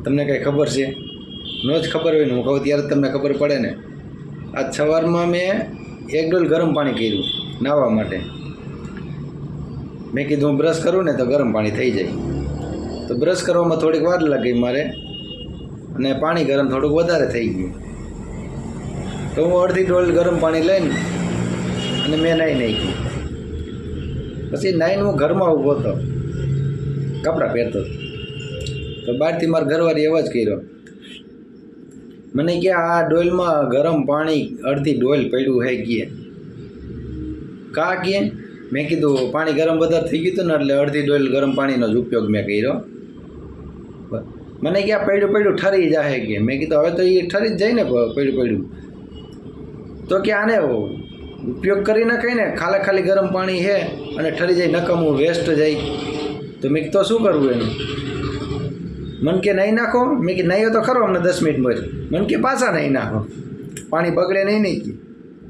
તમને કંઈ ખબર છે? ન જ ખબર હોય ને હું કહું ત્યારે તમને ખબર પડે ને. આજ સવારમાં મેં 1 ડોલ ગરમ પાણી કર્યું નાહવા માટે. મેં કીધું હું બ્રશ કરું ને તો ગરમ પાણી થઈ જાય. તો બ્રશ કરવામાં થોડીક વાર લાગી મારે, અને પાણી ગરમ થોડુંક વધારે થઈ ગયું. તો હું અડધી ડોલ ગરમ પાણી લઈને અને મેં નાહી નાખ્યું. પછી નાહીને હું ઘરમાં ઊભો હતો, કપડાં પહેરતો હતો. તો બહારથી મારા ઘરવાળી અવાજ કર્યો. મને કે આ ડોલમાં ગરમ પાણી અડધી ડોલ પડ્યું હે કે. કા કે મેં કીધું પાણી ગરમ વધારે થઈ ગયું હતું ને એટલે અડધી ડોલ ગરમ પાણીનો જ ઉપયોગ મેં કર્યો. મને કે આ પડ્યું ઠરી જાય કે. મેં કીધું હવે તો એ ઠરી જ જાય ને પડ્યું. તો કે આને ઉપયોગ કરી નાખાય ને, ખાલી ગરમ પાણી છે અને ઠરી જાય, નકામું વેસ્ટ જાય. તો મેં તો શું કરવું એનું? મન કે નહીં નાખો. મેં કે નહીં તો ખરો અમને 10 મિનિટમાં જ. મન કે પાછા નહીં નાખો, પાણી બગડે નહીં.